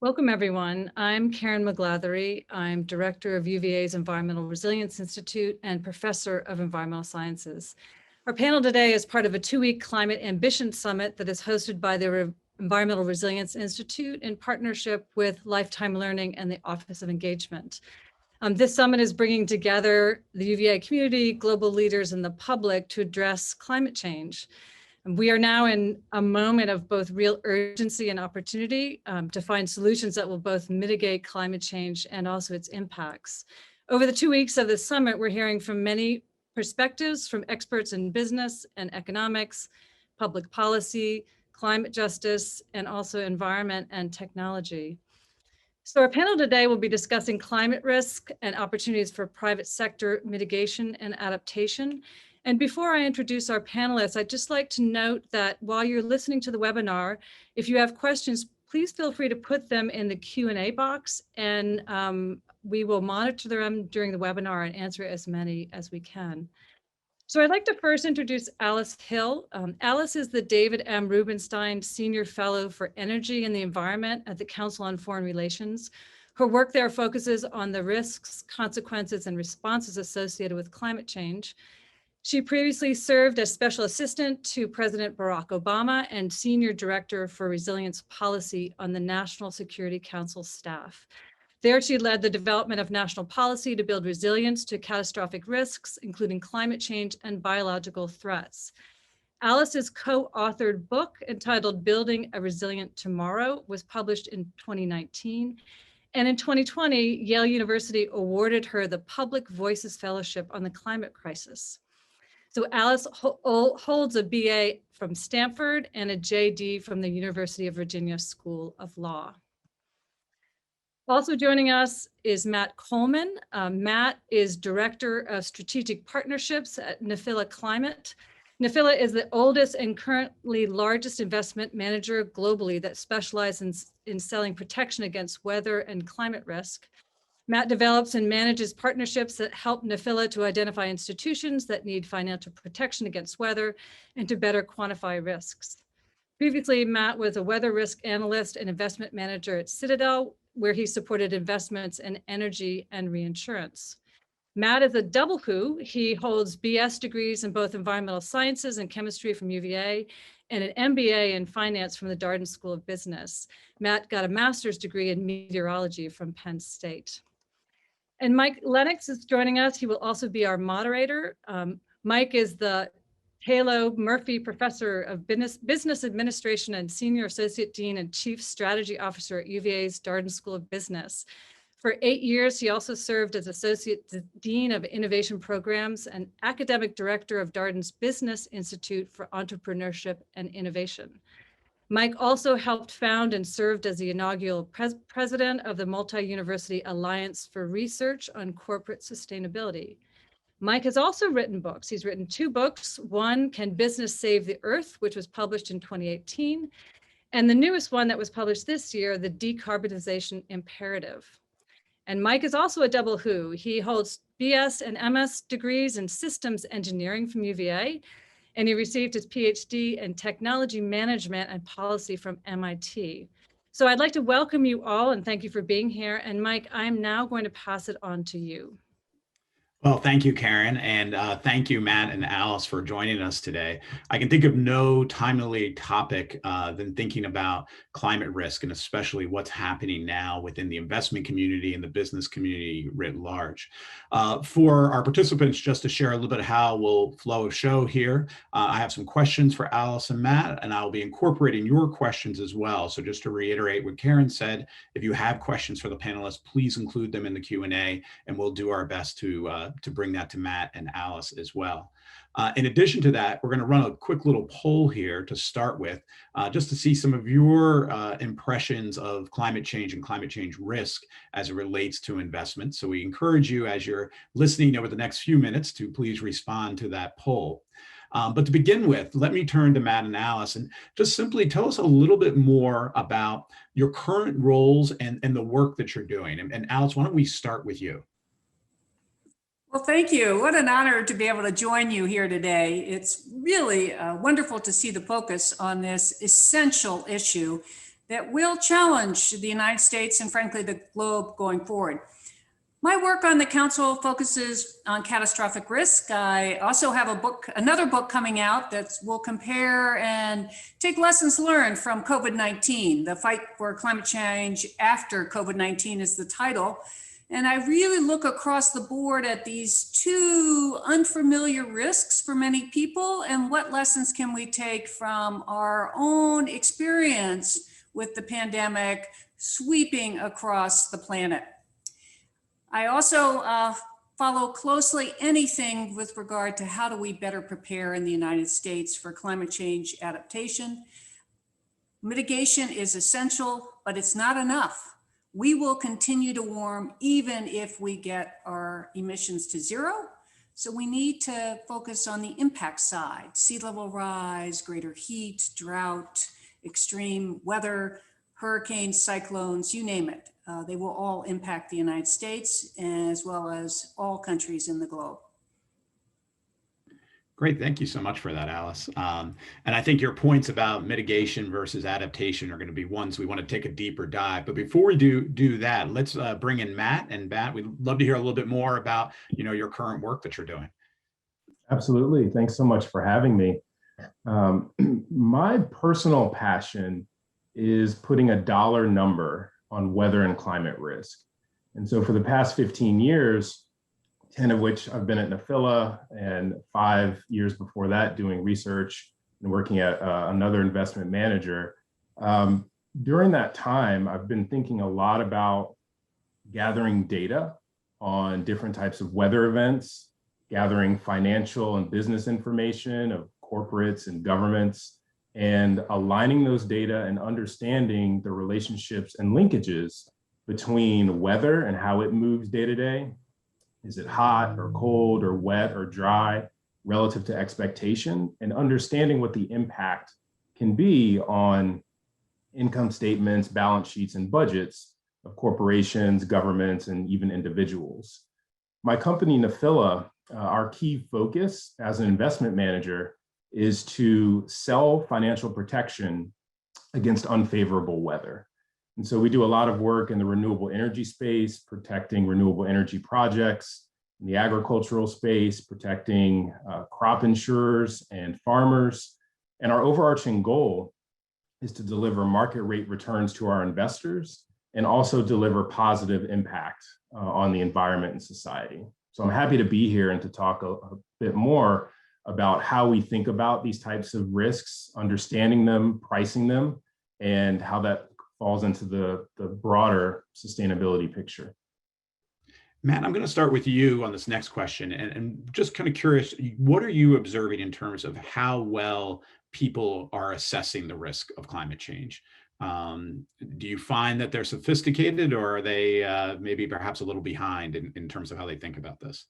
Welcome, everyone. I'm Karen McGlathery. I'm Director of UVA's Environmental Resilience Institute and Professor of Environmental Sciences. Our panel today is part of a 2-week Climate Ambition Summit that is hosted by the Environmental Resilience Institute in partnership with Lifetime Learning and the Office of Engagement. This summit is bringing together the UVA community, global leaders, and the public to address climate change. We are now in a moment of both real urgency and opportunity to find solutions that will both mitigate climate change and also its impacts. Over the 2 weeks of the summit, we're hearing from many perspectives from experts in business and economics, public policy, climate justice, and also environment and technology. So our panel today will be discussing climate risk and opportunities for private sector mitigation and adaptation. And before I introduce our panelists, I'd just like to note that while you're listening to the webinar, if you have questions, please feel free to put them in the Q&A box, and we will monitor them during the webinar and answer as many as we can. So I'd like to first introduce Alice Hill. Alice is the David M. Rubenstein Senior Fellow for Energy and the Environment at the Council on Foreign Relations. Her work there focuses on the risks, consequences, and responses associated with climate change. She previously served as Special Assistant to President Barack Obama and Senior Director for Resilience Policy on the National Security Council staff. There, she led the development of national policy to build resilience to catastrophic risks, including climate change and biological threats. Alice's co-authored book entitled Building a Resilient Tomorrow was published in 2019. And in 2020, Yale University awarded her the Public Voices Fellowship on the Climate Crisis. So Alice holds a BA from Stanford and a JD from the University of Virginia School of Law. Also joining us is Matt Coleman. Matt is Director of Strategic Partnerships at Nephila Climate. Nephila is the oldest and currently largest investment manager globally that specializes in selling protection against weather and climate risk. Matt develops and manages partnerships that help Nephila to identify institutions that need financial protection against weather and to better quantify risks. Previously, Matt was a weather risk analyst and investment manager at Citadel, where he supported investments in energy and reinsurance. Matt is a double who. He holds BS degrees in both environmental sciences and chemistry from UVA and an MBA in finance from the Darden School of Business. Matt got a master's degree in meteorology from Penn State. And Mike Lenox is joining us. He will also be our moderator. Mike is the Halo Murphy Professor of Business Administration and Senior Associate Dean and Chief Strategy Officer at UVA's Darden School of Business. For 8 years, he also served as Associate Dean of Innovation Programs and Academic Director of Darden's Business Institute for Entrepreneurship and Innovation. Mike also helped found and served as the inaugural president of the Multi-University Alliance for Research on Corporate Sustainability. Mike has also written books. He's written 2 books. One, Can Business Save the Earth, which was published in 2018. And the newest one that was published this year, The Decarbonization Imperative. And Mike is also a double who. He holds BS and MS degrees in systems engineering from UVA, and he received his PhD in technology management and policy from MIT. So I'd like to welcome you all and thank you for being here. And Mike, I'm now going to pass it on to you. Well, thank you, Karen, and thank you, Matt and Alice, for joining us today. I can think of no timely topic than thinking about climate risk, and especially what's happening now within the investment community and the business community writ large. For our participants, just to share a little bit of how we'll flow a show here, I have some questions for Alice and Matt, and I'll be incorporating your questions as well. So just to reiterate what Karen said, if you have questions for the panelists, please include them in the Q&A, and we'll do our best to bring that to Matt and Alice as well. In addition to that, we're going to run a quick little poll here to start with, just to see some of your impressions of climate change and climate change risk as it relates to investment. So we encourage you, as you're listening over the next few minutes, to please respond to that poll. But to begin with, let me turn to Matt and Alice and just simply tell us a little bit more about your current roles and the work that you're doing. And Alice, why don't we start with you? Well, thank you. What an honor to be able to join you here today. It's really wonderful to see the focus on this essential issue that will challenge the United States and frankly the globe going forward. My work on the council focuses on catastrophic risk. I also have another book coming out that will compare and take lessons learned from COVID-19. The Fight for Climate Change After COVID-19 is the title. And I really look across the board at these two unfamiliar risks for many people and what lessons can we take from our own experience with the pandemic sweeping across the planet. I also follow closely anything with regard to how do we better prepare in the United States for climate change adaptation. Mitigation is essential, but it's not enough. We will continue to warm even if we get our emissions to zero. So we need to focus on the impact side: sea level rise, greater heat, drought, extreme weather, hurricanes, cyclones, you name it. They will all impact the United States as well as all countries in the globe. Great. Thank you so much for that, Alice. And I think your points about mitigation versus adaptation are going to be ones we want to take a deeper dive. But before we do that, let's bring in Matt. And Matt, we'd love to hear a little bit more about, your current work that you're doing. Absolutely. Thanks so much for having me. My personal passion is putting a dollar number on weather and climate risk. And so for the past 15 years, 10 of which I've been at Nephila, and 5 years before that doing research and working at another investment manager. During that time, I've been thinking a lot about gathering data on different types of weather events, gathering financial and business information of corporates and governments, and aligning those data and understanding the relationships and linkages between weather and how it moves day to day. Is it hot or cold or wet or dry relative to expectation, and understanding what the impact can be on income statements, balance sheets, and budgets of corporations, governments, and even individuals. My company, Nephila, our key focus as an investment manager is to sell financial protection against unfavorable weather. And so we do a lot of work in the renewable energy space, protecting renewable energy projects, in the agricultural space, protecting crop insurers and farmers. And our overarching goal is to deliver market rate returns to our investors and also deliver positive impact on the environment and society. So I'm happy to be here and to talk a bit more about how we think about these types of risks, understanding them, pricing them, and how that falls into the broader sustainability picture. Matt, I'm going to start with you on this next question, and just kind of curious, what are you observing in terms of how well people are assessing the risk of climate change? Do you find that they're sophisticated, or are they maybe perhaps a little behind in terms of how they think about this?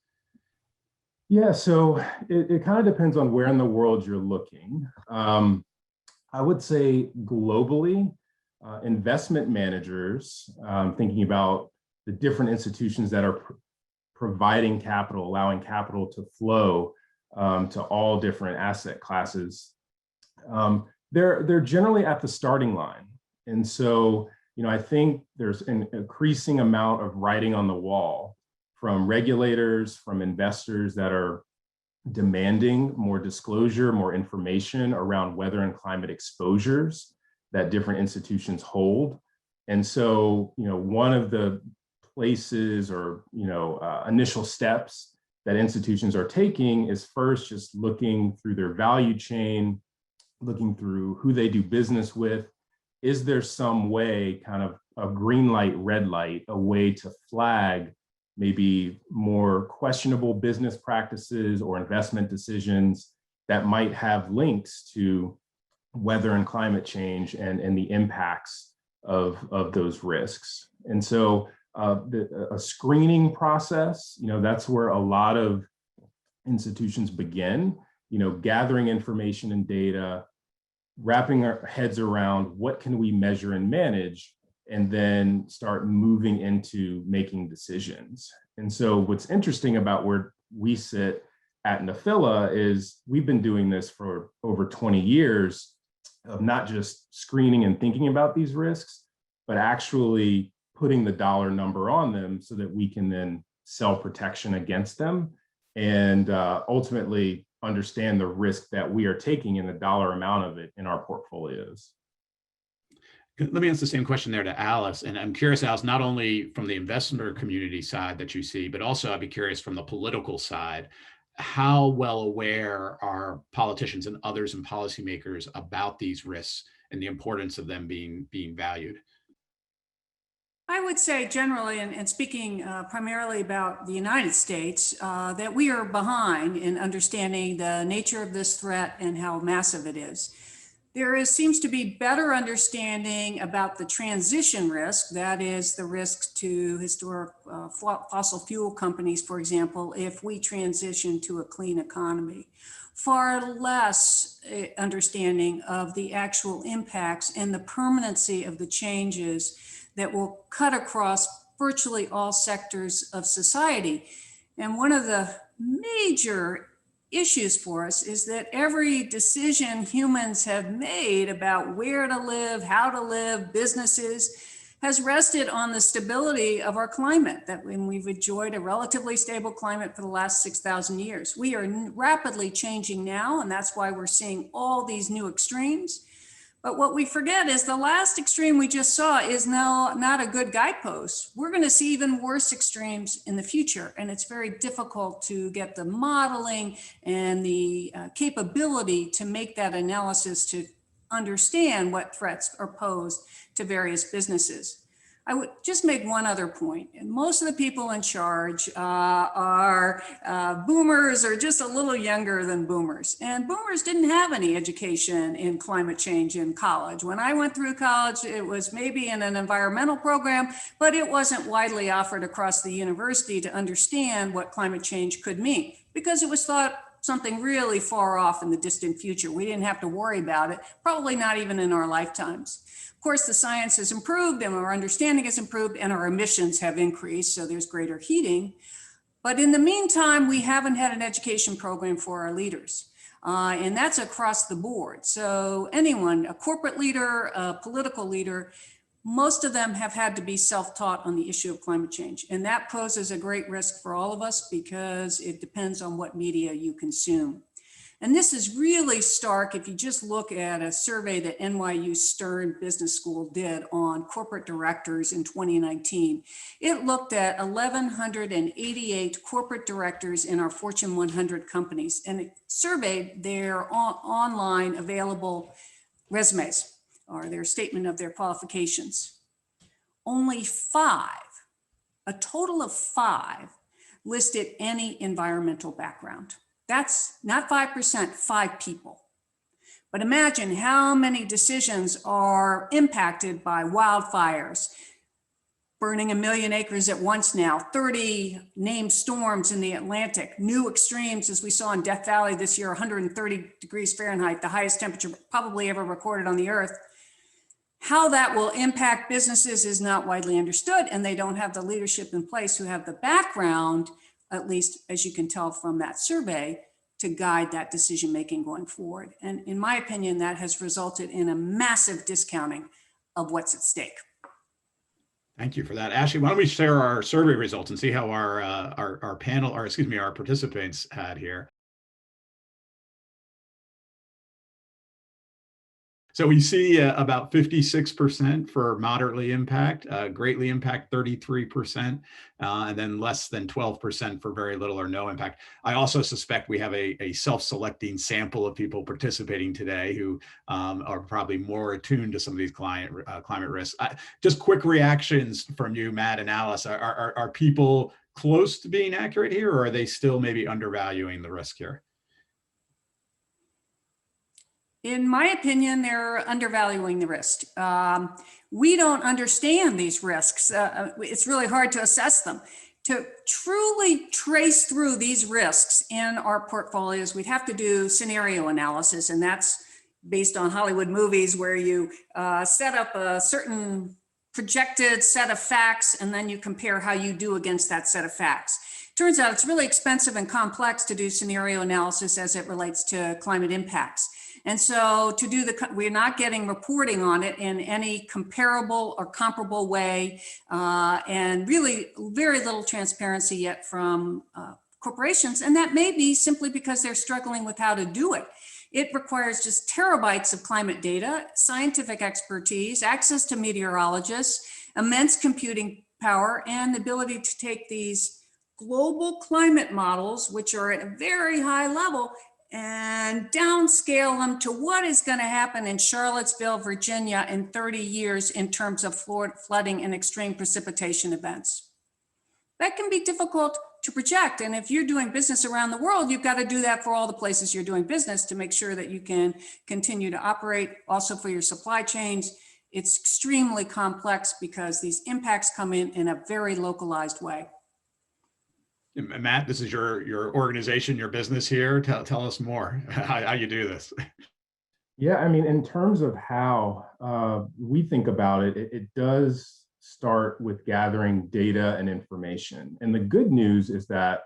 Yeah, so it kind of depends on where in the world you're looking. I would say globally, investment managers, thinking about the different institutions that are providing capital, allowing capital to flow to all different asset classes, they're generally at the starting line. And so, I think there's an increasing amount of writing on the wall from regulators, from investors that are demanding more disclosure, more information around weather and climate exposures that different institutions hold. And so, one of the places or, initial steps that institutions are taking is first just looking through their value chain, looking through who they do business with. Is there some way, kind of a green light, red light, a way to flag maybe more questionable business practices or investment decisions that might have links to weather and climate change and the impacts of those risks? And so a screening process, that's where a lot of institutions begin, gathering information and data, wrapping our heads around what can we measure and manage, and then start moving into making decisions. And so what's interesting about where we sit at Nephila is we've been doing this for over 20 years. of not just screening and thinking about these risks, but actually putting the dollar number on them so that we can then sell protection against them and ultimately understand the risk that we are taking and the dollar amount of it in our portfolios. Let me ask the same question there to Alice. And I'm curious, Alice, not only from the investor community side that you see, but also I'd be curious from the political side, how well aware are politicians and others and policymakers about these risks and the importance of them being valued? I would say generally, and speaking primarily about the United States, that we are behind in understanding the nature of this threat and how massive it is. Seems to be better understanding about the transition risk, that is the risk to historic fossil fuel companies, for example, if we transition to a clean economy. Far less understanding of the actual impacts and the permanency of the changes that will cut across virtually all sectors of society. And one of the major issues for us is that every decision humans have made about where to live, how to live, businesses, has rested on the stability of our climate, that when we've enjoyed a relatively stable climate for the last 6,000 years. We are rapidly changing now, and that's why we're seeing all these new extremes. But what we forget is the last extreme we just saw is now not a good guidepost. We're going to see even worse extremes in the future. And it's very difficult to get the modeling and the capability to make that analysis to understand what threats are posed to various businesses. I would just make one other point. And most of the people in charge are boomers or just a little younger than boomers. And boomers didn't have any education in climate change in college. When I went through college, it was maybe in an environmental program, but it wasn't widely offered across the university to understand what climate change could mean, because it was thought something really far off in the distant future. We didn't have to worry about it, probably not even in our lifetimes. Of course, the science has improved and our understanding has improved and our emissions have increased, so there's greater heating. But in the meantime, we haven't had an education program for our leaders. And that's across the board. So anyone, a corporate leader, a political leader, most of them have had to be self-taught on the issue of climate change. And that poses a great risk for all of us because it depends on what media you consume. And this is really stark if you just look at a survey that NYU Stern Business School did on corporate directors in 2019. It looked at 1,188 corporate directors in our Fortune 100 companies, and it surveyed their online available resumes or their statement of their qualifications. Only 5, a total of 5, listed any environmental background. That's not 5%, 5 people. But imagine how many decisions are impacted by wildfires, burning 1 million acres at once now, 30 named storms in the Atlantic, new extremes as we saw in Death Valley this year, 130 degrees Fahrenheit, the highest temperature probably ever recorded on the earth. How that will impact businesses is not widely understood, and they don't have the leadership in place who have the background, at least as you can tell from that survey, to guide that decision-making going forward. And in my opinion, that has resulted in a massive discounting of what's at stake. Thank you for that. Ashley, why don't we share our survey results and see how our panel, or excuse me, our participants had here. So we see about 56% for moderately impact, greatly impact 33%, and then less than 12% for very little or no impact. I also suspect we have a self-selecting sample of people participating today who are probably more attuned to some of these climate risks. Just quick reactions from you, Matt and Alice. Are people close to being accurate here, or are they still maybe undervaluing the risk here? In my opinion, they're undervaluing the risk. We don't understand these risks. It's really hard to assess them. To truly trace through these risks in our portfolios, we'd have to do scenario analysis, and that's based on Hollywood movies where you set up a certain projected set of facts, and then you compare how you do against that set of facts. Turns out it's really expensive and complex to do scenario analysis as it relates to climate impacts. And so to do we're not getting reporting on it in any comparable or comparable way, and really very little transparency yet from corporations. And that may be simply because they're struggling with how to do it. It requires just terabytes of climate data, scientific expertise, access to meteorologists, immense computing power, and the ability to take these global climate models, which are at a very high level, and downscale them to what is going to happen in Charlottesville, Virginia in 30 years in terms of flooding and extreme precipitation events. That can be difficult to project. And if you're doing business around the world, you've got to do that for all the places you're doing business to make sure that you can continue to operate. Also for your supply chains, it's extremely complex because these impacts come in a very localized way. Matt, this is your organization, your business here. Tell us more how you do this. Yeah, I mean, in terms of how we think about it, it does start with gathering data and information. And the good news is that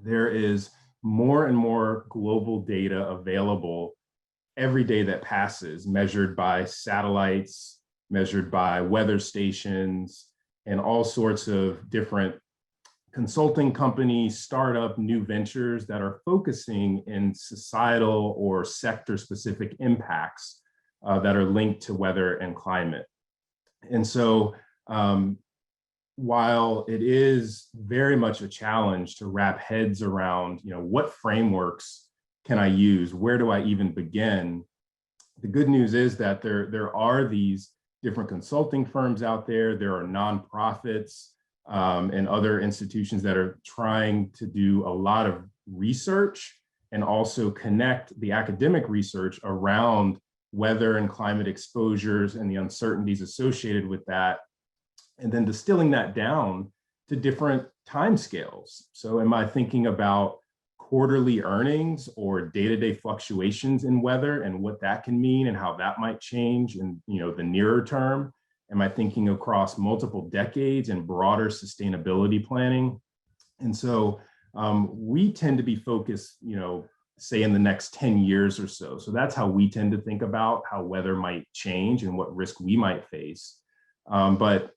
there is more and more global data available every day that passes, measured by satellites, measured by weather stations, and all sorts of different consulting companies, startup, new ventures that are focusing in societal or sector-specific impacts that are linked to weather and climate. And so while it is very much a challenge to wrap heads around, what frameworks can I use? Where do I even begin? The good news is that there are these different consulting firms out there. There are nonprofits and other institutions that are trying to do a lot of research and also connect the academic research around weather and climate exposures and the uncertainties associated with that, and then distilling that down to different timescales. So am I thinking about quarterly earnings or day-to-day fluctuations in weather and what that can mean and how that might change in the nearer term? Am I thinking across multiple decades and broader sustainability planning? And so we tend to be focused, say in the next 10 years or so. So that's how we tend to think about how weather might change and what risk we might face. But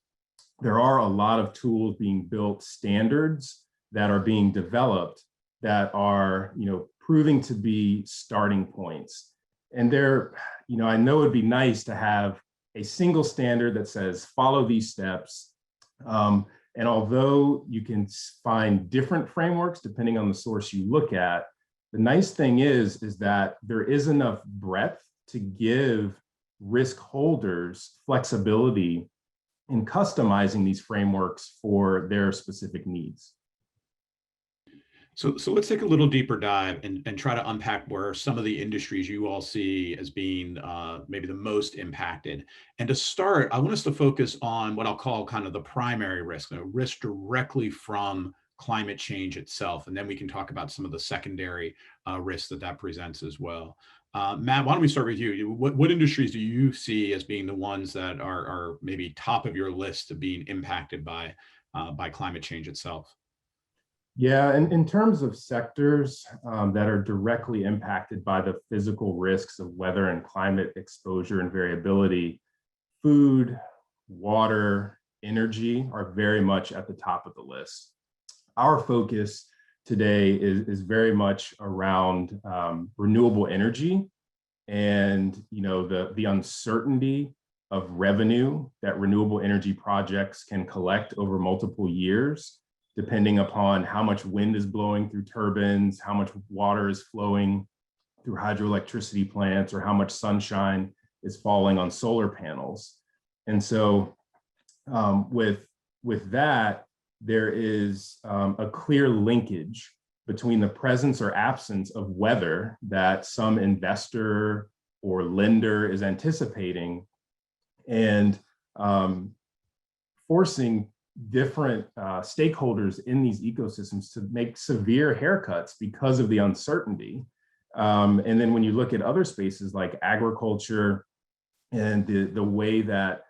there are a lot of tools being built, standards that are being developed that are, proving to be starting points. And I know it'd be nice to have a single standard that says, follow these steps. And although you can find different frameworks depending on the source you look at, the nice thing is that there is enough breadth to give risk holders flexibility in customizing these frameworks for their specific needs. So let's take a little deeper dive and try to unpack where some of the industries you all see as being maybe the most impacted. And to start, I want us to focus on what I'll call kind of the primary risk, risk directly from climate change itself. And then we can talk about some of the secondary risks that presents as well. Matt, why don't we start with you? What industries do you see as being the ones that are maybe top of your list of being impacted by climate change itself? Yeah, and in terms of sectors that are directly impacted by the physical risks of weather and climate exposure and variability, food, water, energy are very much at the top of the list. Our focus today is very much around renewable energy and the uncertainty of revenue that renewable energy projects can collect over multiple years, depending upon how much wind is blowing through turbines, how much water is flowing through hydroelectricity plants, or how much sunshine is falling on solar panels. And so with that, there is a clear linkage between the presence or absence of weather that some investor or lender is anticipating and forcing different stakeholders in these ecosystems to make severe haircuts because of the uncertainty. And then when you look at other spaces like agriculture and the way that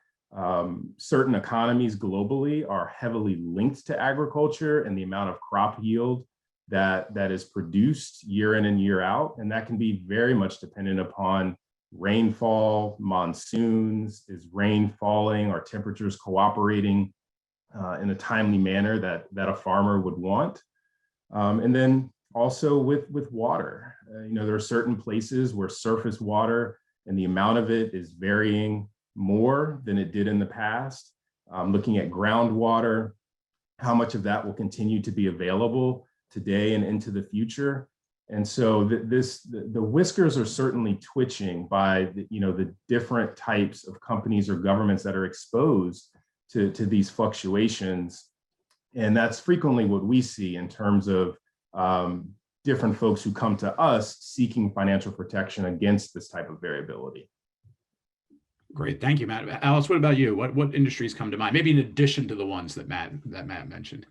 certain economies globally are heavily linked to agriculture and the amount of crop yield that is produced year in and year out. And that can be very much dependent upon rainfall, monsoons, is rain falling, are temperatures cooperating in a timely manner that a farmer would want. And then also with water, there are certain places where surface water and the amount of it is varying more than it did in the past. Looking at groundwater, how much of that will continue to be available today and into the future. And so the whiskers are certainly twitching by the different types of companies or governments that are exposed to these fluctuations. And that's frequently what we see in terms of different folks who come to us seeking financial protection against this type of variability. Great, thank you, Matt. Alice, what about you? What industries come to mind? Maybe in addition to the ones that Matt mentioned.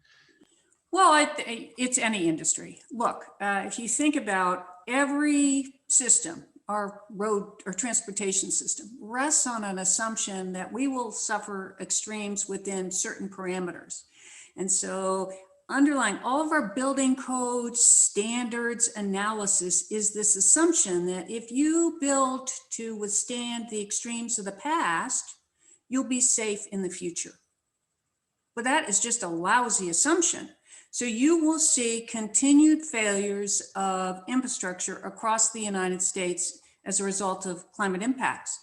Well, it's any industry. Look, if you think about every system, our road or transportation system rests on an assumption that we will suffer extremes within certain parameters. And so underlying all of our building codes, standards, analysis is this assumption that if you build to withstand the extremes of the past, you'll be safe in the future. But that is just a lousy assumption. So you will see continued failures of infrastructure across the United States as a result of climate impacts.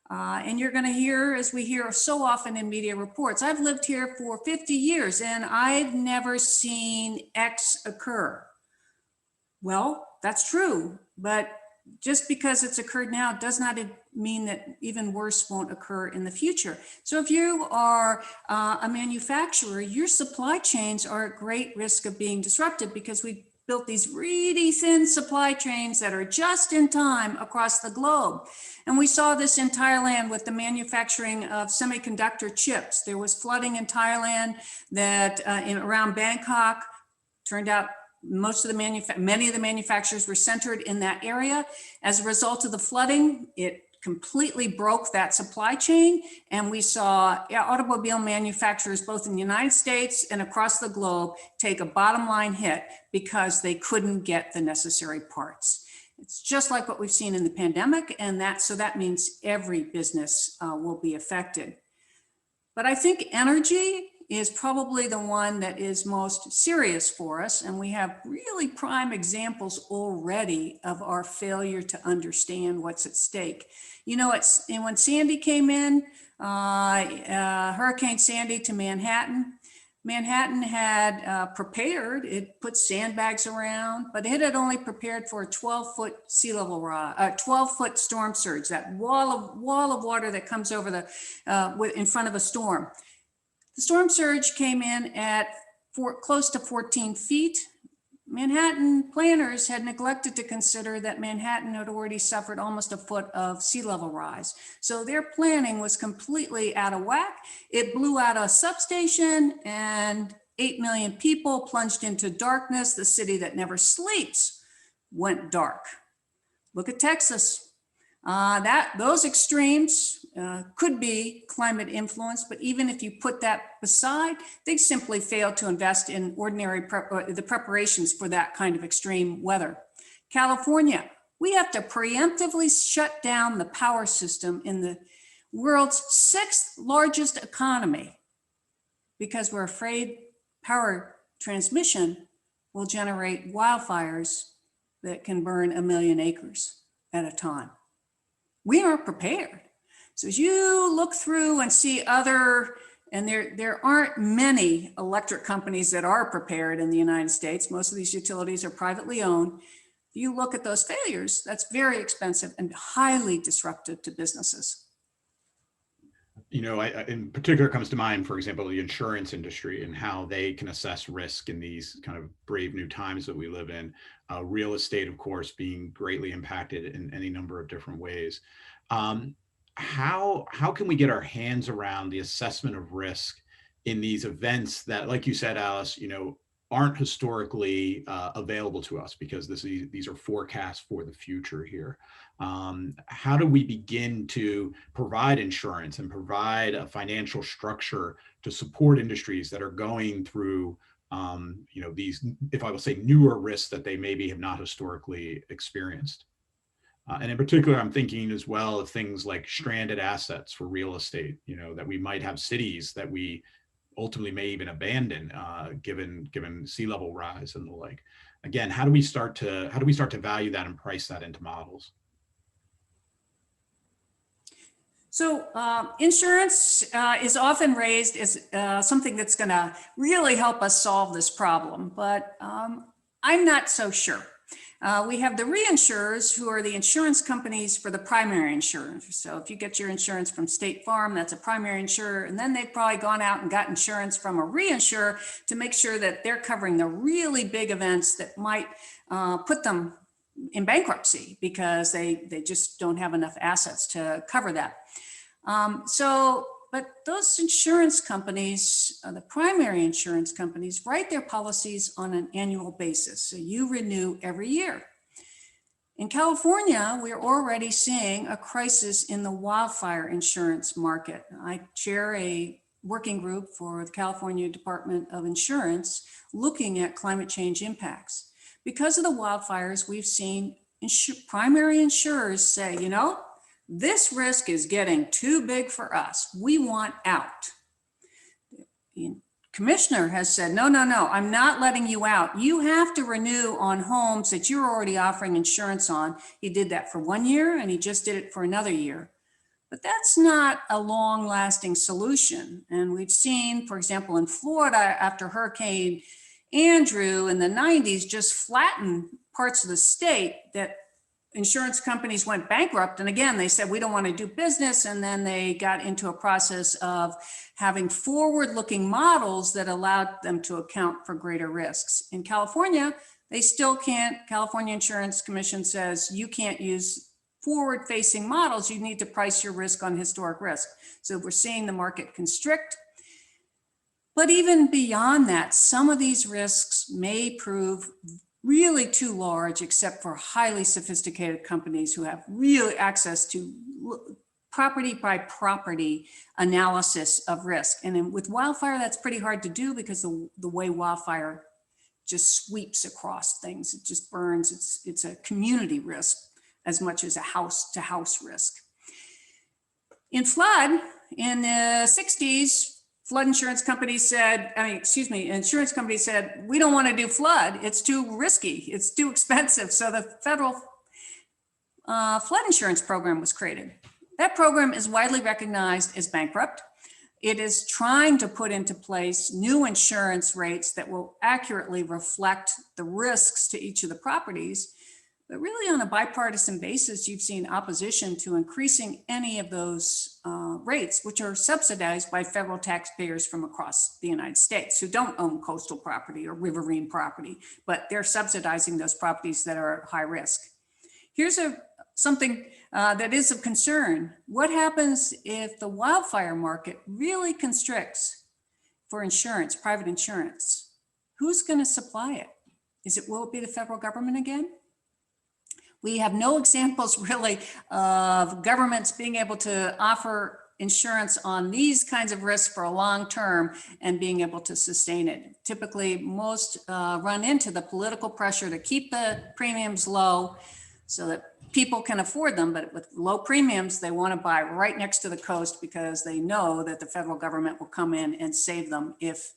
And you're going to hear, as we hear so often in media reports, I've lived here for 50 years and I've never seen X occur. Well, that's true, but just because it's occurred now does not mean that even worse won't occur in the future. So if you are a manufacturer, your supply chains are at great risk of being disrupted because we built these really thin supply chains that are just in time across the globe. And we saw this in Thailand with the manufacturing of semiconductor chips. There was flooding in Thailand that around Bangkok. Turned out many of the manufacturers were centered in that area. As a result of the flooding, it completely broke that supply chain. And we saw automobile manufacturers, both in the United States and across the globe, take a bottom line hit because they couldn't get the necessary parts. It's just like what we've seen in the pandemic. And so that means every business will be affected. But I think energy is probably the one that is most serious for us. And we have really prime examples already of our failure to understand what's at stake. And when Sandy came in, Hurricane Sandy to Manhattan had prepared, it put sandbags around, but it had only prepared for a 12-foot sea level rise, 12-foot storm surge, that wall of water that comes over in front of a storm. The storm surge came in at close to 14 feet. Manhattan planners had neglected to consider that Manhattan had already suffered almost a foot of sea level rise. So their planning was completely out of whack. It blew out a substation and 8 million people plunged into darkness. The city that never sleeps went dark. Look at Texas. Those extremes could be climate influence, but even if you put that aside, they simply failed to invest in the preparations for that kind of extreme weather. California, we have to preemptively shut down the power system in the world's 6th largest economy because we're afraid power transmission will generate wildfires that can burn 1 million acres at a time. We aren't prepared. So as you look through and see and there aren't many electric companies that are prepared in the United States. Most of these utilities are privately owned. You look at those failures, that's very expensive and highly disruptive to businesses. In particular comes to mind, for example, the insurance industry and how they can assess risk in these kind of brave new times that we live in. Real estate, of course, being greatly impacted in any number of different ways. How can we get our hands around the assessment of risk in these events that, like you said, Alice, aren't historically available to us because these are forecasts for the future here. How do we begin to provide insurance and provide a financial structure to support industries that are going through these, if I will say, newer risks that they maybe have not historically experienced. And in particular, I'm thinking as well of things like stranded assets for real estate, that we might have cities that we ultimately may even abandon, given sea level rise and the like. Again, how do we start to value that and price that into models? So insurance is often raised as something that's going to really help us solve this problem, but I'm not so sure. We have the reinsurers, who are the insurance companies for the primary insurers. So if you get your insurance from State Farm, that's a primary insurer, and then they've probably gone out and got insurance from a reinsurer to make sure that they're covering the really big events that might put them in bankruptcy because they just don't have enough assets to cover that. But those insurance companies, the primary insurance companies, write their policies on an annual basis. So you renew every year. In California, we're already seeing a crisis in the wildfire insurance market. I chair a working group for the California Department of Insurance looking at climate change impacts. Because of the wildfires, we've seen primary insurers say, this risk is getting too big for us. We want out. The commissioner has said, no, I'm not letting you out. You have to renew on homes that you're already offering insurance on. He did that for 1 year and he just did it for another year. But that's not a long-lasting solution. And we've seen, for example, in Florida, after Hurricane Andrew in the 90s, just flattened parts of the state that insurance companies went bankrupt. And again, they said, we don't want to do business. And then they got into a process of having forward-looking models that allowed them to account for greater risks. In California, they still can't. California Insurance Commission says you can't use forward-facing models. You need to price your risk on historic risk. So we're seeing the market constrict. But even beyond that, some of these risks may prove really too large, except for highly sophisticated companies who have really access to property by property analysis of risk. And then with wildfire, that's pretty hard to do because the way wildfire just sweeps across things, it just burns. It's a community risk as much as a house-to-house risk. In flood, in the 60s, insurance companies said, we don't want to do flood. It's too risky. It's too expensive. So the federal flood insurance program was created. That program is widely recognized as bankrupt. It is trying to put into place new insurance rates that will accurately reflect the risks to each of the properties. But really on a bipartisan basis, you've seen opposition to increasing any of those rates, which are subsidized by federal taxpayers from across the United States who don't own coastal property or riverine property, but they're subsidizing those properties that are at high risk. Here's something that is of concern. What happens if the wildfire market really constricts for insurance, private insurance? Who's going to supply it? Will it be the federal government again? We have no examples really of governments being able to offer insurance on these kinds of risks for a long term and being able to sustain it. Typically, most run into the political pressure to keep the premiums low so that people can afford them, but with low premiums, they want to buy right next to the coast because they know that the federal government will come in and save them if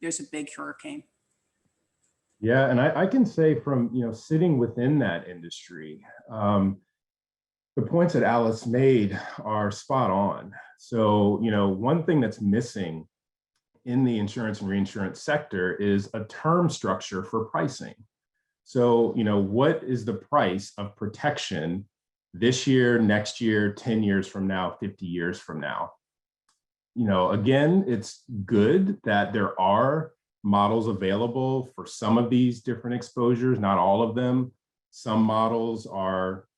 there's a big hurricane. Yeah, and I can say from sitting within that industry, the points that Alice made are spot on. So one thing that's missing in the insurance and reinsurance sector is a term structure for pricing. So what is the price of protection this year, next year, 10 years from now, 50 years from now? Again, it's good that there are models available for some of these different exposures, not all of them. Some models are,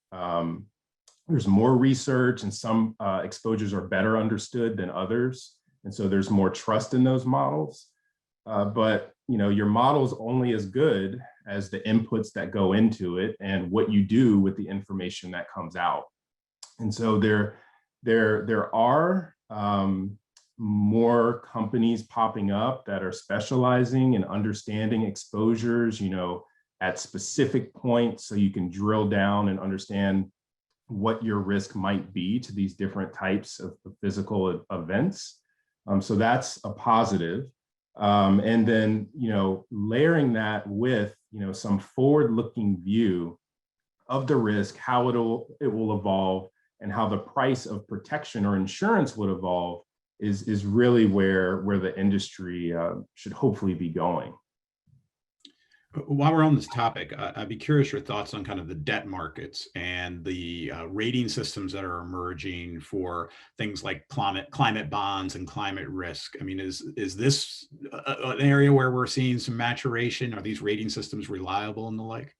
there's more research and some exposures are better understood than others. And so there's more trust in those models. But your model's only as good as the inputs that go into it and what you do with the information that comes out. And so there are more companies popping up that are specializing in understanding exposures, at specific points, so you can drill down and understand what your risk might be to these different types of physical events. So that's a positive. And then, layering that with, some forward-looking view of the risk, how it will evolve, and how the price of protection or insurance would evolve is really where the industry should hopefully be going. While we're on this topic, I'd be curious your thoughts on kind of the debt markets and the rating systems that are emerging for things like climate bonds and climate risk. I mean, is this an area where we're seeing some maturation? Are these rating systems reliable and the like?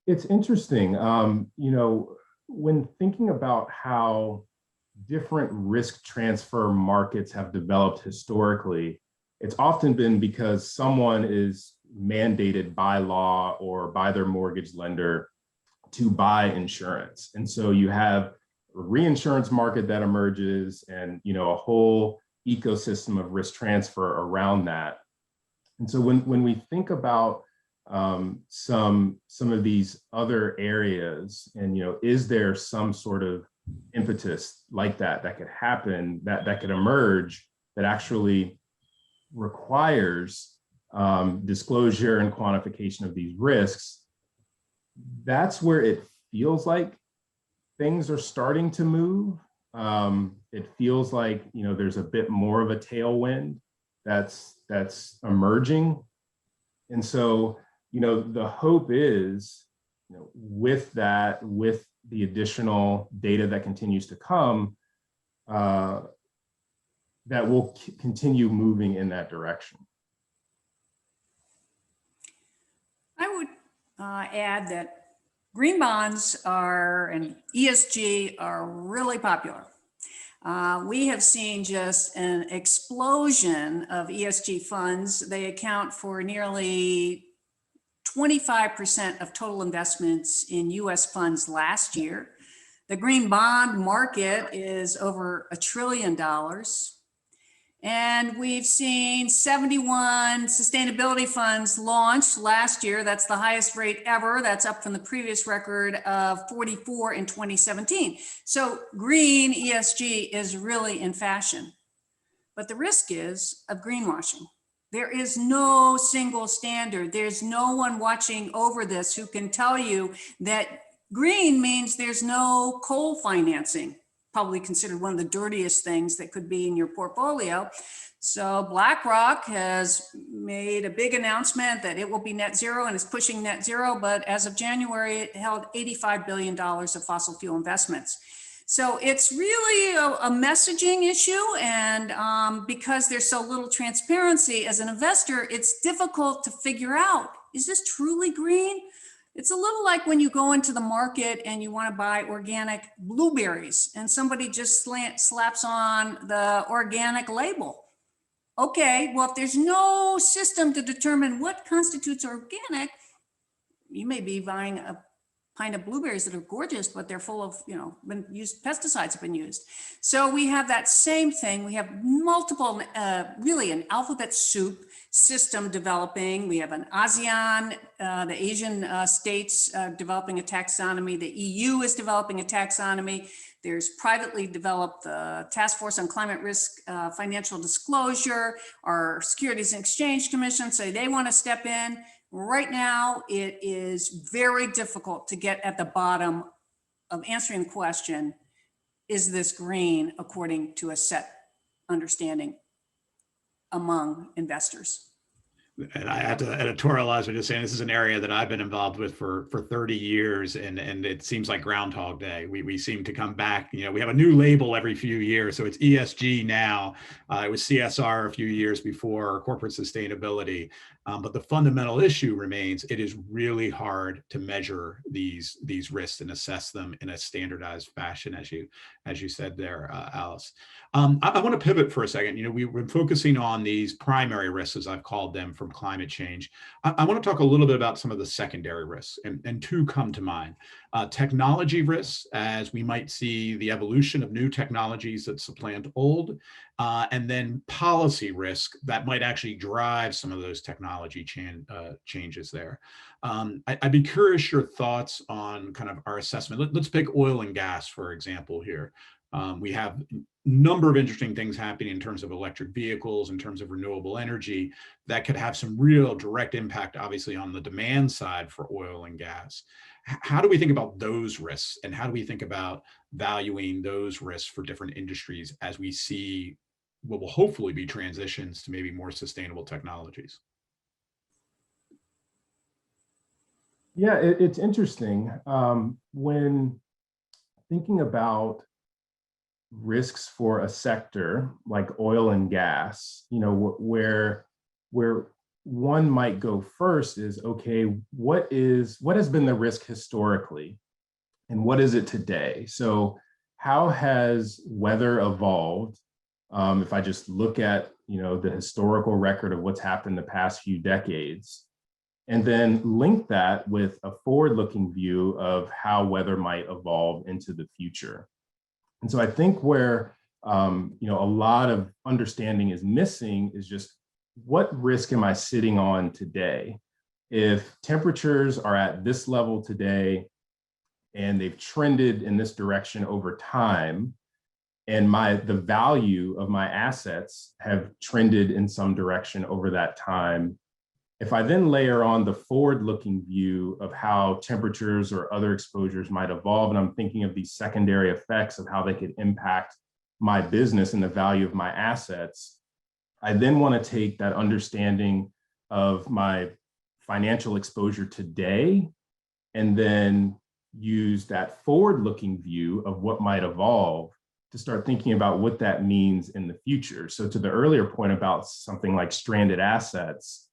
It's interesting, when thinking about how different risk transfer markets have developed historically, it's often been because someone is mandated by law or by their mortgage lender to buy insurance. And so you have a reinsurance market that emerges and, a whole ecosystem of risk transfer around that. And so when we think about some of these other areas and, is there some sort of impetus like that could happen, that could emerge, that actually requires disclosure and quantification of these risks, that's where it feels like things are starting to move. It feels like, there's a bit more of a tailwind that's emerging. And so, the hope is, with the additional data that continues to come, that will continue moving in that direction. I would add that green bonds and ESG are really popular. We have seen just an explosion of ESG funds. They account for nearly 25% of total investments in US funds last year. The green bond market is over $1 trillion. And we've seen 71 sustainability funds launched last year. That's the highest rate ever. That's up from the previous record of 44 in 2017. So green ESG is really in fashion. But the risk is of greenwashing. There is no single standard. There's no one watching over this who can tell you that green means there's no coal financing. Probably considered one of the dirtiest things that could be in your portfolio. So BlackRock has made a big announcement that it will be net zero and is pushing net zero, but as of January, it held $85 billion of fossil fuel investments. So it's really a messaging issue, and because there's so little transparency as an investor, it's difficult to figure out, is this truly green? It's a little like when you go into the market and you want to buy organic blueberries and somebody just slaps on the organic label. Okay, well, if there's no system to determine what constitutes organic, you may be buying a pint of blueberries that are gorgeous, but they're full of, pesticides have been used. So we have that same thing. We have multiple, really an alphabet soup system developing. We have an ASEAN, the Asian states developing a taxonomy. The EU is developing a taxonomy. There's privately developed the Task Force on Climate Risk Financial Disclosure. Our Securities and Exchange Commission say they want to step in. Right now, it is very difficult to get at the bottom of answering the question, is this green, according to a set understanding among investors? And I have to editorialize by just saying this is an area that I've been involved with for 30 years, and it seems like Groundhog Day. We seem to come back, we have a new label every few years. So it's ESG now. It was CSR a few years before, corporate sustainability. But the fundamental issue remains, it is really hard to measure these risks and assess them in a standardized fashion, as you said there, Alice. I want to pivot for a second. We've been focusing on these primary risks, as I've called them, from climate change. I want to talk a little bit about some of the secondary risks, and two come to mind. Technology risks, as we might see the evolution of new technologies that supplant old, and then policy risk that might actually drive some of those technology changes there. I'd be curious your thoughts on kind of our assessment. Let's pick oil and gas, for example, here. We have a number of interesting things happening in terms of electric vehicles, in terms of renewable energy, that could have some real direct impact, obviously, on the demand side for oil and gas. How do we think about those risks, and how do we think about valuing those risks for different industries as we see what will hopefully be transitions to maybe more sustainable technologies? Yeah, it's interesting. When thinking about risks for a sector like oil and gas, where one might go first is, okay, what has been the risk historically, and what is it today? So how has weather evolved? If I just look at the historical record of what's happened the past few decades, and then link that with a forward-looking view of how weather might evolve into the future. And so I think where a lot of understanding is missing is just, what risk am I sitting on today? If temperatures are at this level today and they've trended in this direction over time, and the value of my assets have trended in some direction over that time, if I then layer on the forward-looking view of how temperatures or other exposures might evolve, and I'm thinking of these secondary effects of how they could impact my business and the value of my assets, I then want to take that understanding of my financial exposure today and then use that forward-looking view of what might evolve to start thinking about what that means in the future. So to the earlier point about something like stranded assets,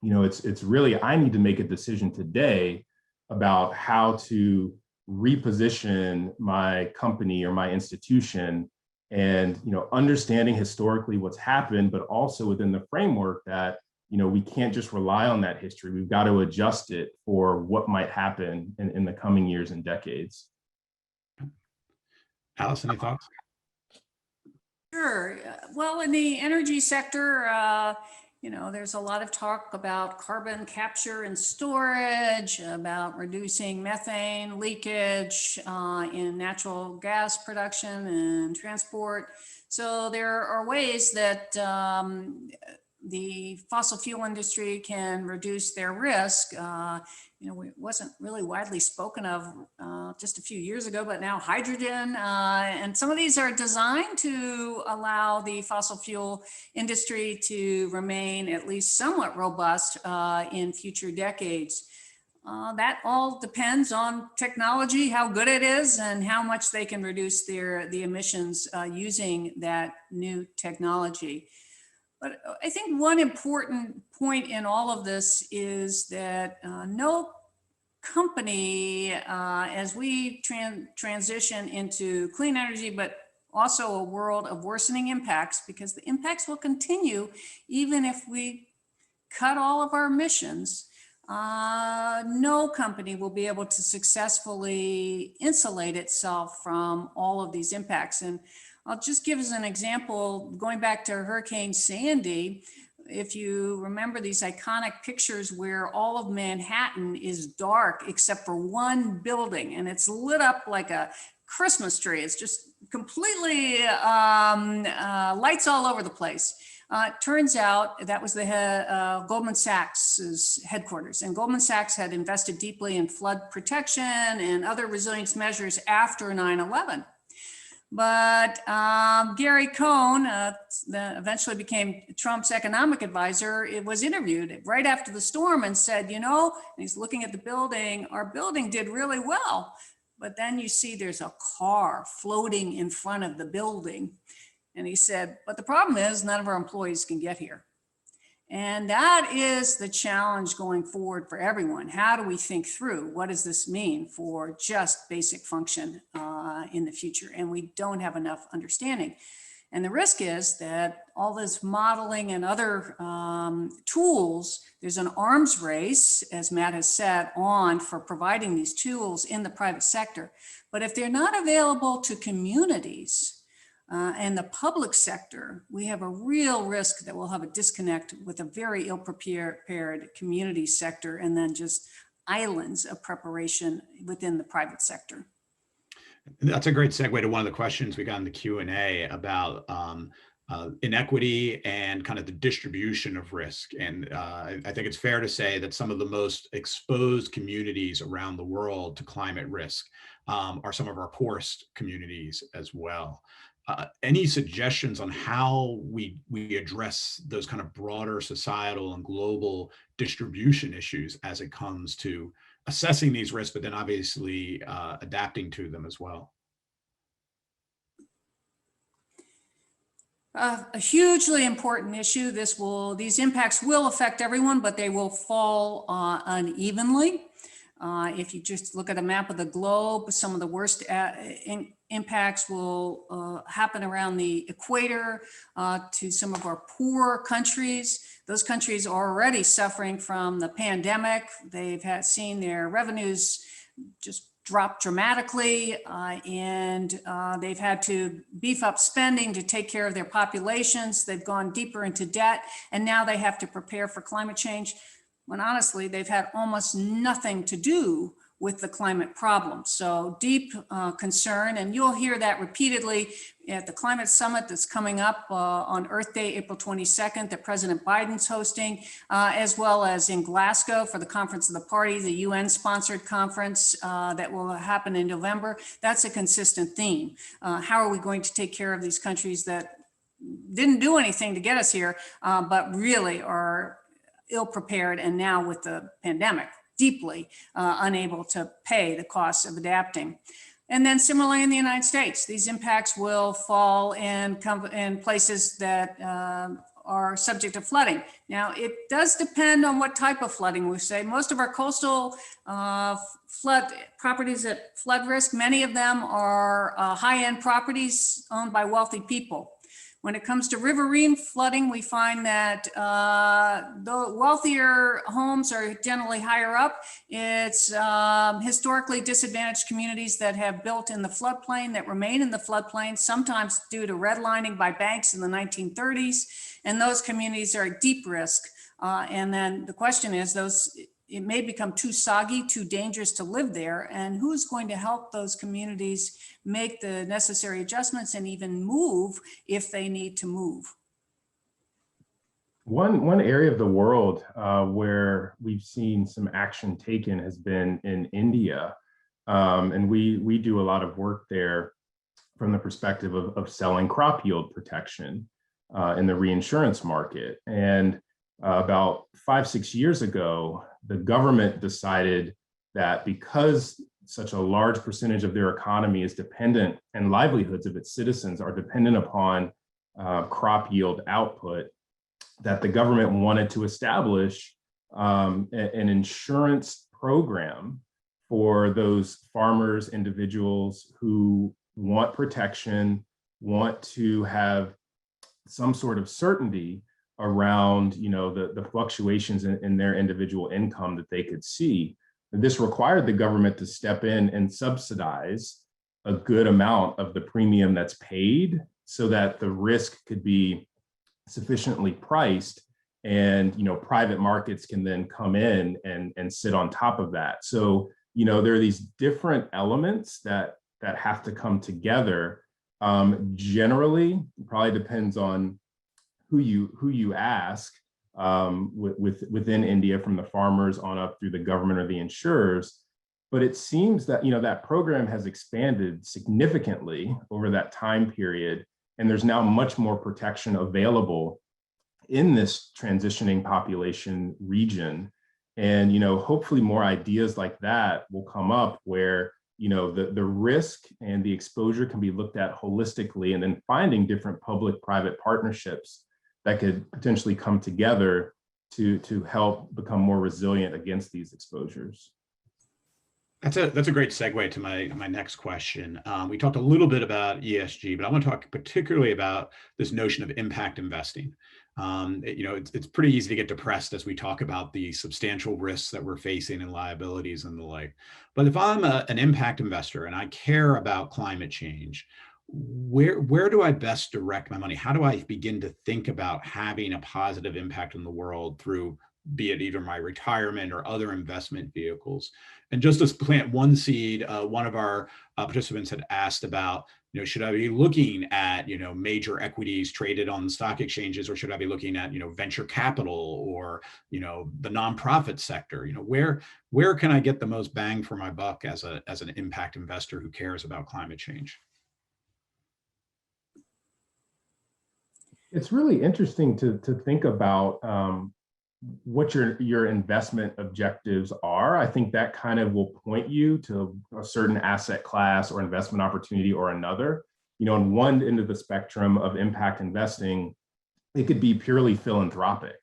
it's really, I need to make a decision today about how to reposition my company or my institution, and understanding historically what's happened, but also within the framework that we can't just rely on that history. We've got to adjust it for what might happen in the coming years and decades. Alice, any thoughts? Sure. Well, in the energy sector, there's a lot of talk about carbon capture and storage, about reducing methane leakage in natural gas production and transport. So there are ways that the fossil fuel industry can reduce their risk. It wasn't really widely spoken of just a few years ago, but now hydrogen, and some of these are designed to allow the fossil fuel industry to remain at least somewhat robust in future decades. That all depends on technology, how good it is, and how much they can reduce the emissions using that new technology. But I think one important point in all of this is that no company, as we transition into clean energy, but also a world of worsening impacts, because the impacts will continue even if we cut all of our emissions, no company will be able to successfully insulate itself from all of these impacts. And I'll just give as an example, going back to Hurricane Sandy, if you remember these iconic pictures where all of Manhattan is dark except for one building, and it's lit up like a Christmas tree. It's just completely lights all over the place. Turns out that was the Goldman Sachs' headquarters, and Goldman Sachs had invested deeply in flood protection and other resilience measures after 9/11. But Gary Cohn, eventually became Trump's economic advisor, it was interviewed right after the storm and said, and he's looking at the building, our building did really well. But then you see there's a car floating in front of the building. And he said, but the problem is none of our employees can get here. And that is the challenge going forward for everyone. How do we think through what does this mean for just basic function in the future? And we don't have enough understanding. And the risk is that all this modeling and other tools, there's an arms race, as Matt has said, on for providing these tools in the private sector. But if they're not available to communities and the public sector, we have a real risk that we'll have a disconnect with a very ill-prepared community sector and then just islands of preparation within the private sector. That's a great segue to one of the questions we got in the Q&A about inequity and kind of the distribution of risk. And I think it's fair to say that some of the most exposed communities around the world to climate risk are some of our poorest communities as well. Any suggestions on how we address those kind of broader societal and global distribution issues as it comes to assessing these risks, but then obviously adapting to them as well? A hugely important issue. These impacts will affect everyone, but they will fall unevenly. If you just look at a map of the globe, some of the worst impacts will happen around the equator to some of our poor countries. Those countries are already suffering from the pandemic. They've seen their revenues just drop dramatically, and they've had to beef up spending to take care of their populations. They've gone deeper into debt, and now they have to prepare for climate change, when honestly, they've had almost nothing to do with the climate problem. So deep concern, and you'll hear that repeatedly at the climate summit that's coming up on Earth Day, April 22nd, that President Biden's hosting, as well as in Glasgow for the Conference of the Party, the UN-sponsored conference that will happen in November. That's a consistent theme. How are we going to take care of these countries that didn't do anything to get us here, but really are ill-prepared, and now with the pandemic, deeply unable to pay the costs of adapting. And then similarly in the United States, these impacts will fall in places that are subject to flooding. Now, it does depend on what type of flooding we say. Most of our coastal flood properties at flood risk, many of them are high-end properties owned by wealthy people. When it comes to riverine flooding, we find that the wealthier homes are generally higher up. It's historically disadvantaged communities that have built in the floodplain, that remain in the floodplain, sometimes due to redlining by banks in the 1930s. And those communities are at deep risk. And then the question is, it may become too soggy, too dangerous to live there. And who's going to help those communities make the necessary adjustments and even move if they need to move? One area of the world where we've seen some action taken has been in India. And we do a lot of work there from the perspective of selling crop yield protection in the reinsurance market. And about 5-6 years ago, the government decided that because such a large percentage of their economy is dependent, and livelihoods of its citizens are dependent upon crop yield output, that the government wanted to establish an insurance program for those farmers, individuals who want protection, want to have some sort of certainty around, the fluctuations in their individual income that they could see. This required the government to step in and subsidize a good amount of the premium that's paid so that the risk could be sufficiently priced, and private markets can then come in and sit on top of that. So there are these different elements that have to come together. Generally, it probably depends on who you ask within India, from the farmers on up through the government or the insurers. But it seems that that program has expanded significantly over that time period, and there's now much more protection available in this transitioning population region. And hopefully more ideas like that will come up where the risk and the exposure can be looked at holistically, and then finding different public-private partnerships that could potentially come together to help become more resilient against these exposures. That's a great segue to my next question. We talked a little bit about ESG, but I want to talk particularly about this notion of impact investing. It's pretty easy to get depressed as we talk about the substantial risks that we're facing and liabilities and the like. But if I'm an impact investor and I care about climate change, where do I best direct my money? How do I begin to think about having a positive impact on the world through, be it either my retirement or other investment vehicles? And just to plant one seed, one of our participants had asked about, should I be looking at, major equities traded on the stock exchanges, or should I be looking at, venture capital or, the nonprofit sector? Where can I get the most bang for my buck as an impact investor who cares about climate change? It's really interesting to think about what your investment objectives are. I think that kind of will point you to a certain asset class or investment opportunity or another. On one end of the spectrum of impact investing, it could be purely philanthropic,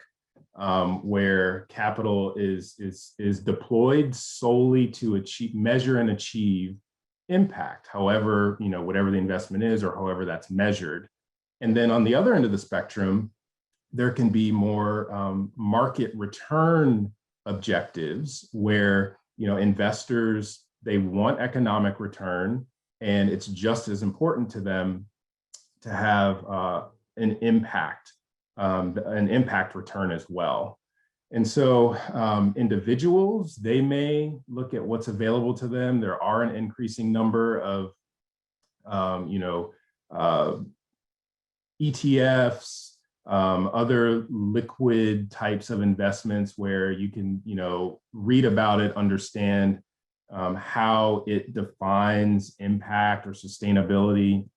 where capital is deployed solely to measure and achieve impact, however, whatever the investment is or however that's measured. And then on the other end of the spectrum, there can be more market return objectives where, investors, they want economic return, and it's just as important to them to have an impact return as well. And so individuals, they may look at what's available to them. There are an increasing number of, ETFs, other liquid types of investments where you can, read about it, understand how it defines impact or sustainability.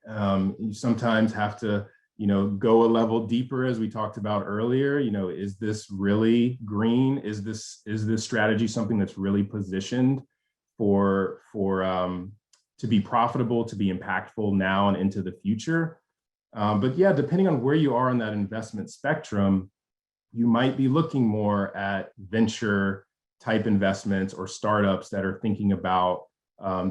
You sometimes have to, go a level deeper, as we talked about earlier. Is this really green? Is this strategy something that's really positioned for to be profitable, to be impactful now and into the future? But yeah, depending on where you are on that investment spectrum, you might be looking more at venture type investments or startups that are thinking about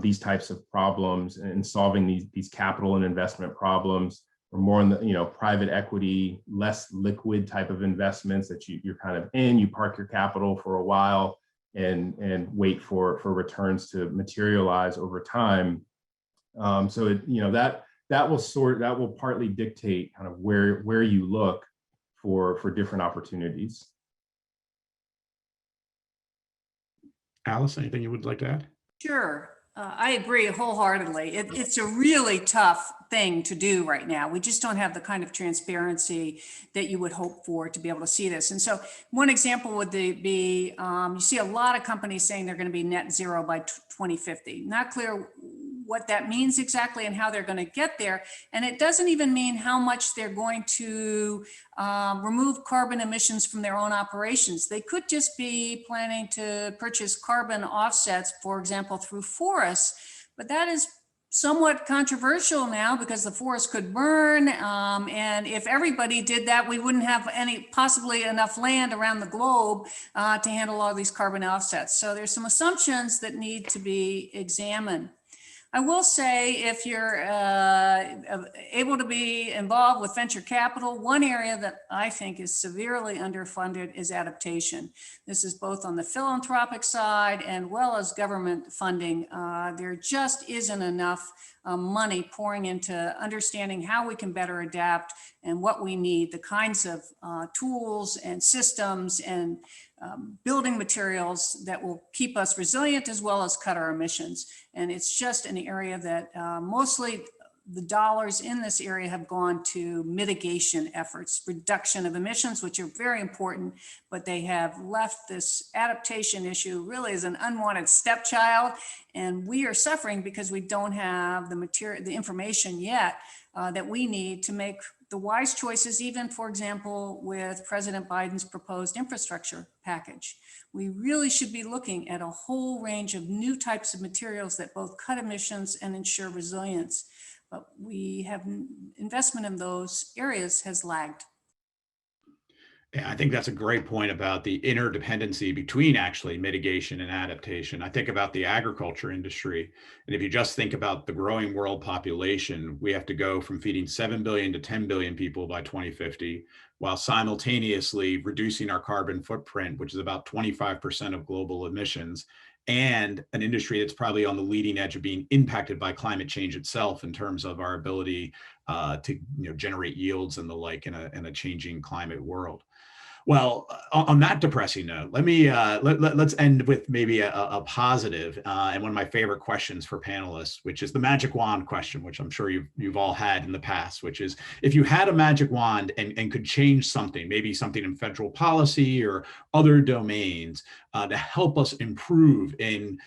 these types of problems and solving these capital and investment problems, or more in the private equity, less liquid type of investments that you're kind of in. You park your capital for a while and wait for returns to materialize over time. So that will partly dictate kind of where you look for different opportunities. Alice, anything you would like to add? Sure. I agree wholeheartedly. It's a really tough thing to do right now. We just don't have the kind of transparency that you would hope for to be able to see this. And so one example would be, you see a lot of companies saying they're going to be net zero by 2050. Not clear what that means exactly and how they're going to get there. And it doesn't even mean how much they're going to remove carbon emissions from their own operations. They could just be planning to purchase carbon offsets, for example, through forests, but that is somewhat controversial now because the forest could burn. And if everybody did that, we wouldn't have possibly enough land around the globe to handle all these carbon offsets. So there's some assumptions that need to be examined. I will say, if you're able to be involved with venture capital, one area that I think is severely underfunded is adaptation. This is both on the philanthropic side and well as government funding. There just isn't enough money pouring into understanding how we can better adapt and what we need, the kinds of tools and systems and building materials that will keep us resilient as well as cut our emissions. And it's just an area that mostly the dollars in this area have gone to mitigation efforts, reduction of emissions, which are very important, but they have left this adaptation issue really as an unwanted stepchild. And we are suffering because we don't have the information yet that we need to make the wise choices, even, for example, with President Biden's proposed infrastructure package. We really should be looking at a whole range of new types of materials that both cut emissions and ensure resilience. But we have investment in those areas has lagged. Yeah, I think that's a great point about the interdependency between actually mitigation and adaptation. I think about the agriculture industry. And if you just think about the growing world population, we have to go from feeding 7 billion to 10 billion people by 2050, while simultaneously reducing our carbon footprint, which is about 25% of global emissions, and an industry that's probably on the leading edge of being impacted by climate change itself in terms of our ability to generate yields and the like in a changing climate world. Well, on that depressing note, let me let's end with maybe a positive and one of my favorite questions for panelists, which is the magic wand question, which I'm sure you've all had in the past, which is if you had a magic wand and could change something, maybe something in federal policy or other domains to help us improve in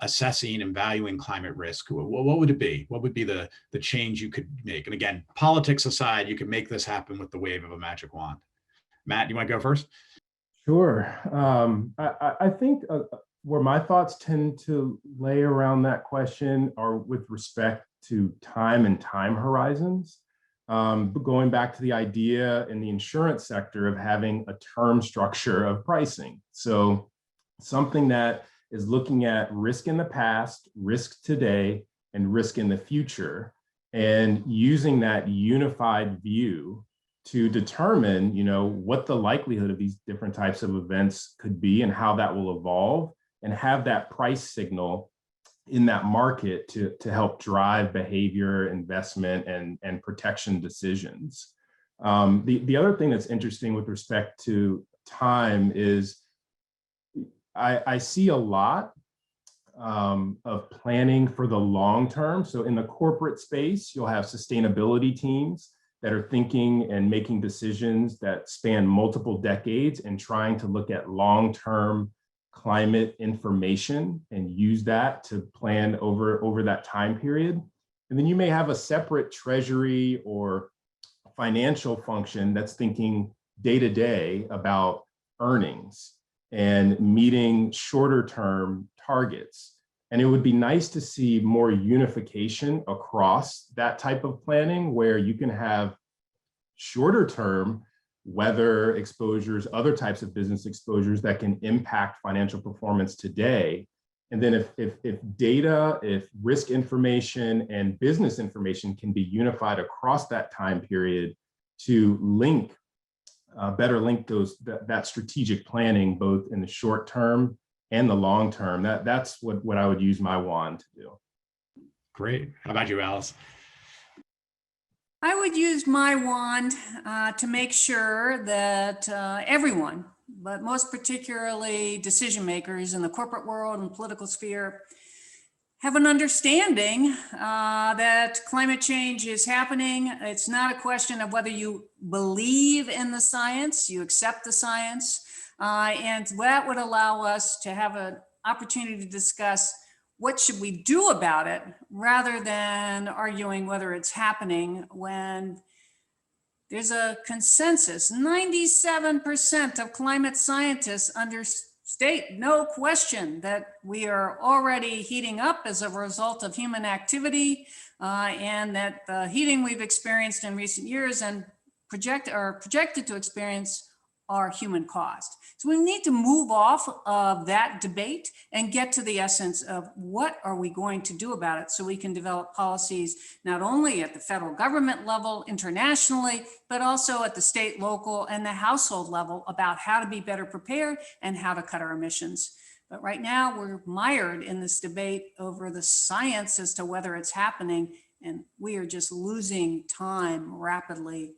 assessing and valuing climate risk, what would it be? What would be the change you could make? And again, politics aside, you could make this happen with the wave of a magic wand. Matt, you want to go first? Sure. I think where my thoughts tend to lay around that question are with respect to time and time horizons. Going back to the idea in the insurance sector of having a term structure of pricing. So something that is looking at risk in the past, risk today, and risk in the future, and using that unified view to determine, what the likelihood of these different types of events could be and how that will evolve, and have that price signal in that market to help drive behavior, investment, and protection decisions. The other thing that's interesting with respect to time is I see a lot of planning for the long term. So in the corporate space, you'll have sustainability teams that are thinking and making decisions that span multiple decades and trying to look at long-term climate information and use that to plan over that time period. And then you may have a separate treasury or financial function that's thinking day to day about earnings and meeting shorter term targets. And it would be nice to see more unification across that type of planning where you can have shorter term weather exposures, other types of business exposures that can impact financial performance today. And then if data, if risk information and business information can be unified across that time period to link, better link that strategic planning, both in the short term and the long term, that's what I would use my wand to do. Great. How about you, Alice? I would use my wand to make sure that everyone, but most particularly decision makers in the corporate world and political sphere, have an understanding that climate change is happening. It's not a question of whether you believe in the science, you accept the science, and that would allow us to have an opportunity to discuss what should we do about it, rather than arguing whether it's happening when there's a consensus. 97% of climate scientists state, no question, that we are already heating up as a result of human activity, and that the heating we've experienced in recent years and are projected to experience are human caused. So we need to move off of that debate and get to the essence of what are we going to do about it, so we can develop policies not only at the federal government level internationally, but also at the state, local, and the household level about how to be better prepared and how to cut our emissions. But right now we're mired in this debate over the science as to whether it's happening, and we are just losing time rapidly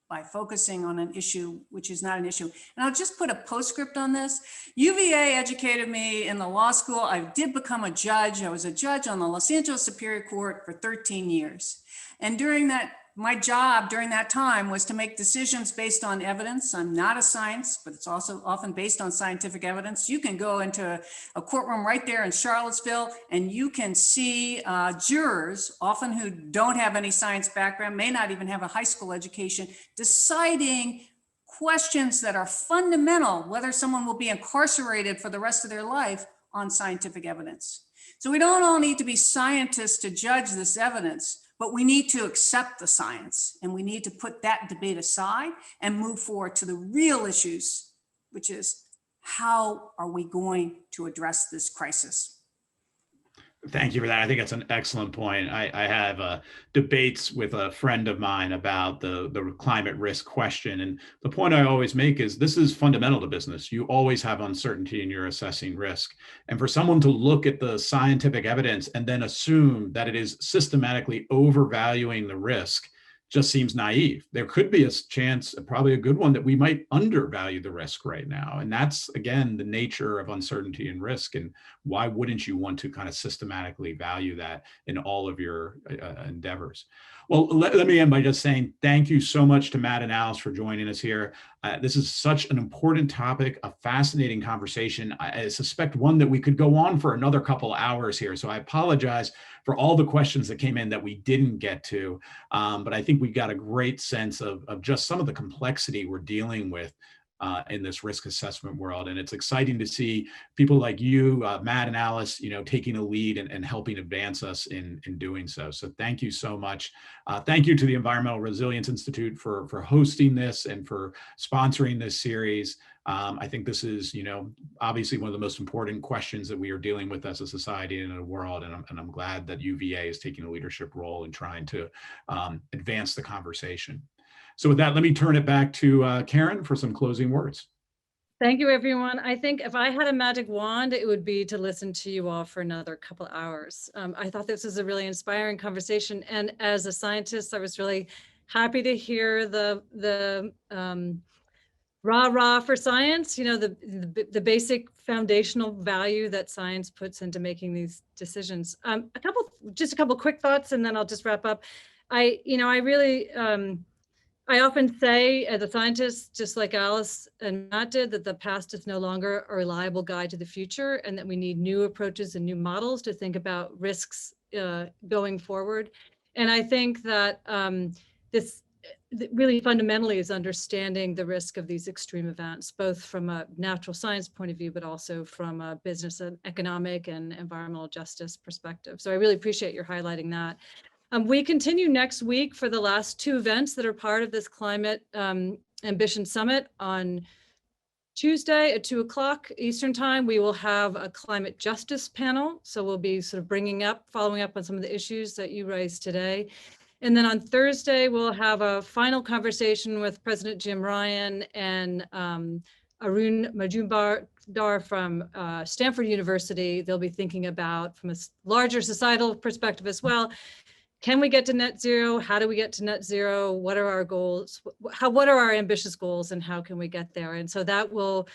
by focusing on an issue which is not an issue. And I'll just put a postscript on this. UVA educated me in the law school. I did become a judge. I was a judge on the Los Angeles Superior Court for 13 years. And during that, my job during that time was to make decisions based on evidence. I'm not a science, but it's also often based on scientific evidence. You can go into a courtroom right there in Charlottesville, and you can see jurors, often who don't have any science background, may not even have a high school education, deciding questions that are fundamental, whether someone will be incarcerated for the rest of their life, on scientific evidence. So we don't all need to be scientists to judge this evidence, But we need to accept the science, and we need to put that debate aside and move forward to the real issues, which is how are we going to address this crisis? Thank you for that. I think that's an excellent point. I have debates with a friend of mine about the climate risk question. And the point I always make is this is fundamental to business. You always have uncertainty and you're assessing risk. And for someone to look at the scientific evidence and then assume that it is systematically overvaluing the risk just seems naive. There could be a chance, probably a good one, that we might undervalue the risk right now. And that's, again, the nature of uncertainty and risk. And why wouldn't you want to kind of systematically value that in all of your endeavors? Well, let me end by just saying thank you so much to Matt and Alice for joining us here. This is such an important topic, a fascinating conversation. I suspect one that we could go on for another couple hours here. So I apologize for all the questions that came in that we didn't get to. But I think we got a great sense of just some of the complexity we're dealing with in this risk assessment world. And it's exciting to see people like you, Matt and Alice, taking a lead and helping advance us in doing so. So thank you so much. Thank you to the Environmental Resilience Institute for hosting this and for sponsoring this series. I think this is, obviously one of the most important questions that we are dealing with as a society and in a world. And I'm glad that UVA is taking a leadership role in trying to advance the conversation. So with that, let me turn it back to Karen for some closing words. Thank you, everyone. I think if I had a magic wand, it would be to listen to you all for another couple hours. I thought this was a really inspiring conversation. And as a scientist, I was really happy to hear the rah-rah for science, the basic foundational value that science puts into making these decisions. Just a couple quick thoughts, and then I'll just wrap up. I often say as a scientist, just like Alice and Matt did, that the past is no longer a reliable guide to the future, and that we need new approaches and new models to think about risks going forward. And I think that this really fundamentally is understanding the risk of these extreme events, both from a natural science point of view, but also from a business and economic and environmental justice perspective. So I really appreciate your highlighting that. We continue next week for the last two events that are part of this Climate Ambition Summit. On Tuesday at 2 o'clock Eastern Time, we will have a climate justice panel. So we'll be sort of following up on some of the issues that you raised today. And then on Thursday, we'll have a final conversation with President Jim Ryan and Arun Majumdar from Stanford University. They'll be thinking about, from a larger societal perspective as well, can we get to net zero? How do we get to net zero? What are our goals? What are our ambitious goals, and how can we get there? And so that will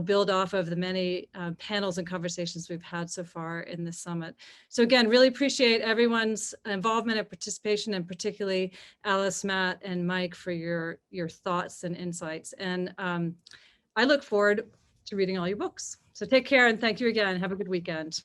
build off of the many panels and conversations we've had so far in this summit. So again, really appreciate everyone's involvement and participation, and particularly Alice, Matt, and Mike for your thoughts and insights. And I look forward to reading all your books. So take care, and thank you again. Have a good weekend.